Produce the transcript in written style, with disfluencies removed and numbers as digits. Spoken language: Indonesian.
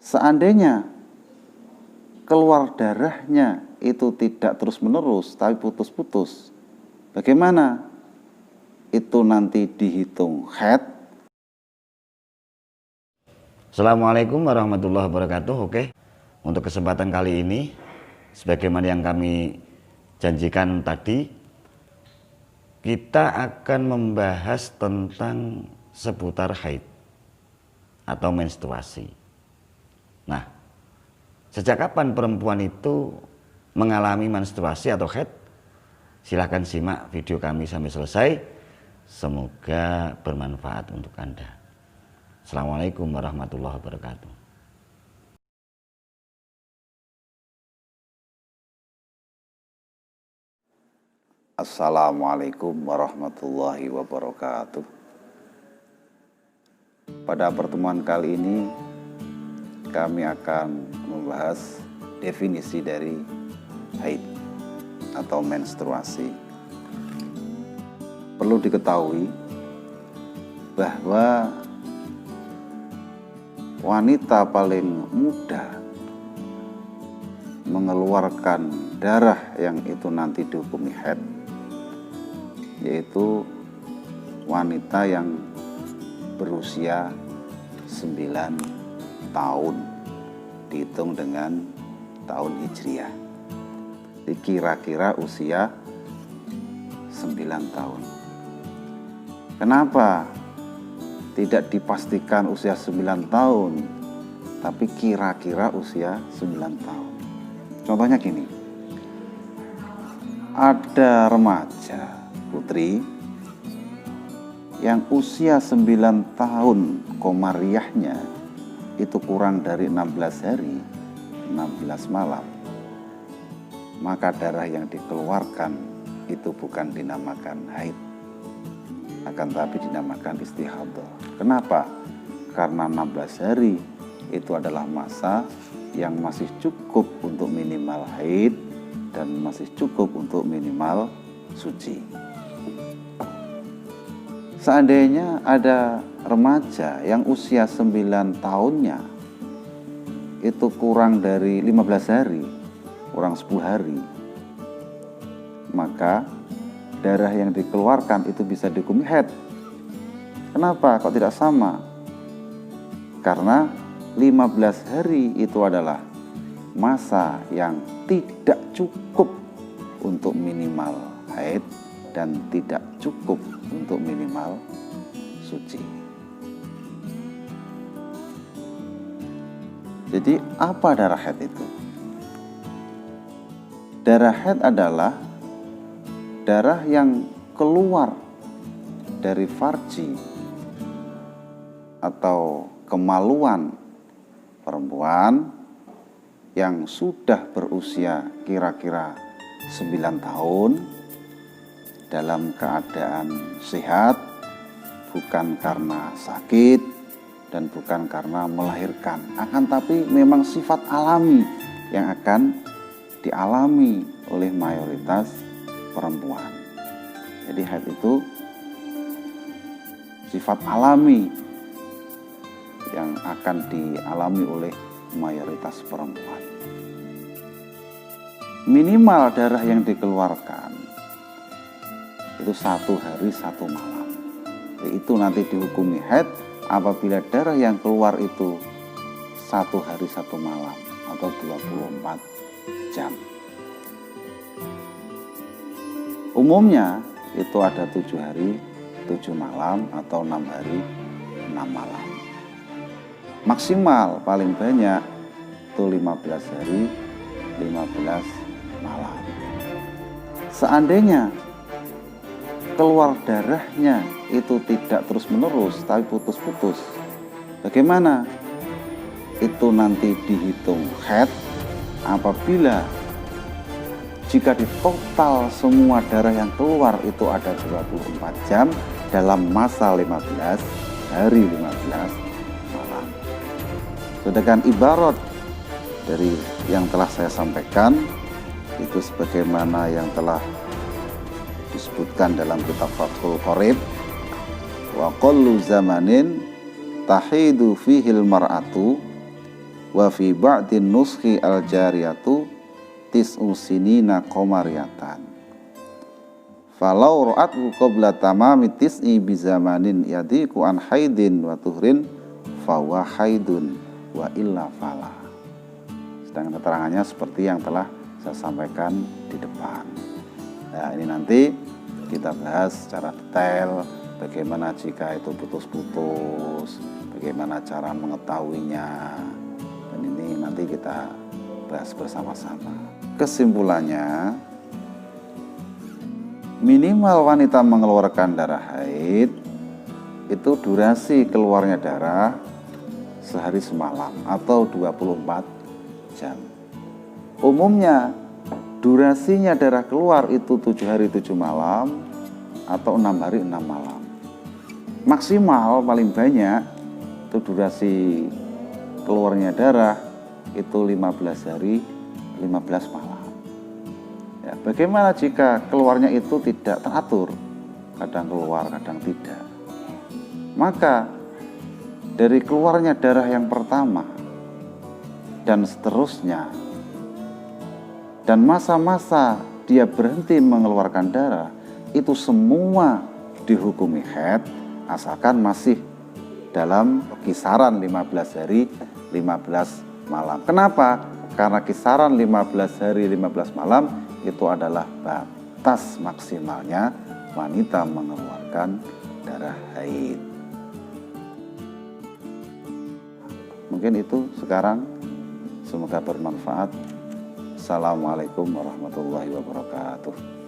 Seandainya keluar darahnya itu tidak terus-menerus tapi putus-putus, bagaimana itu nanti dihitung haid? Assalamualaikum warahmatullahi wabarakatuh. Oke, untuk kesempatan kali ini, sebagaimana yang kami janjikan tadi, kita akan membahas tentang seputar haid atau menstruasi. Nah, sejak kapan perempuan itu mengalami menstruasi atau haid? Silahkan simak video kami sampai selesai. Semoga bermanfaat untuk Anda. Assalamualaikum warahmatullahi wabarakatuh. Assalamualaikum warahmatullahi wabarakatuh. Pada pertemuan kali ini kami akan membahas definisi dari haid atau menstruasi. Perlu diketahui bahwa wanita paling mudah mengeluarkan darah yang itu nanti dihukumi haid yaitu wanita yang berusia 9 tahun dihitung dengan tahun Hijriah. Jadi kira-kira usia 9 tahun. Kenapa tidak dipastikan usia 9 tahun, tapi kira-kira usia 9 tahun? Contohnya gini, ada remaja putri yang usia 9 tahun komariahnya itu kurang dari 16 hari, 16 malam, maka darah yang dikeluarkan itu bukan dinamakan haid, akan tapi dinamakan istihadah. Kenapa? Karena 16 hari itu adalah masa yang masih cukup untuk minimal haid dan masih cukup untuk minimal suci. Seandainya ada remaja yang usia 9 tahunnya itu kurang dari 15 hari, kurang 10 hari, maka darah yang dikeluarkan itu bisa dihukumi haid. Kenapa kok tidak sama? Karena 15 hari itu adalah masa yang tidak cukup untuk minimal haid dan tidak cukup untuk minimal suci. Jadi apa darah haid itu? Darah haid adalah darah yang keluar dari farji atau kemaluan perempuan yang sudah berusia kira-kira 9 tahun dalam keadaan sehat, bukan karena sakit dan bukan karena melahirkan, akan tapi memang sifat alami yang akan dialami oleh mayoritas perempuan. Jadi haid itu sifat alami yang akan dialami oleh mayoritas perempuan. Minimal darah yang dikeluarkan itu 1 hari 1 malam. Itu nanti dihukumi haid apabila darah yang keluar itu 1 hari 1 malam atau 24 jam. Umumnya itu ada 7 hari 7 malam atau 6 hari 6 malam. Maksimal paling banyak itu 15 hari 15 malam. Seandainya keluar darahnya itu tidak terus-menerus tapi putus-putus, bagaimana itu nanti dihitung haid? Apabila jika di total semua darah yang keluar itu ada 24 jam dalam masa 15 hari 15 malam. Sedangkan ibarat dari yang telah saya sampaikan itu sebagaimana yang telah disebutkan dalam kitab Fathul Qorib, wa qallu zamanin tahidu fihil mar'atu wa fi ba'din nuskhi al jariyatu tis'u sinina qamariyatan. Falau ra'athu qabla tamami tis'i bi zamanin yadiku an haidin wa tuhrin fawa haidun wa illa fala. Sedangkan keterangannya seperti yang telah saya sampaikan di depan. Nah, ini nanti kita bahas secara detail bagaimana jika itu putus-putus, bagaimana cara mengetahuinya. Dan ini nanti kita bahas bersama-sama. Kesimpulannya, minimal wanita mengeluarkan darah haid itu durasi keluarnya darah sehari semalam atau 24 jam. Umumnya durasinya darah keluar itu 7 hari 7 malam atau 6 hari 6 malam. Maksimal paling banyak itu durasi keluarnya darah itu 15 hari 15 malam. Ya, bagaimana jika keluarnya itu tidak teratur, kadang keluar, kadang tidak? Maka dari keluarnya darah yang pertama dan seterusnya, dan masa-masa dia berhenti mengeluarkan darah, itu semua dihukumi haid asalkan masih dalam kisaran 15 hari 15 malam. Kenapa? Karena kisaran 15 hari 15 malam itu adalah batas maksimalnya wanita mengeluarkan darah haid. Mungkin itu sekarang, semoga bermanfaat. Assalamualaikum warahmatullahi wabarakatuh.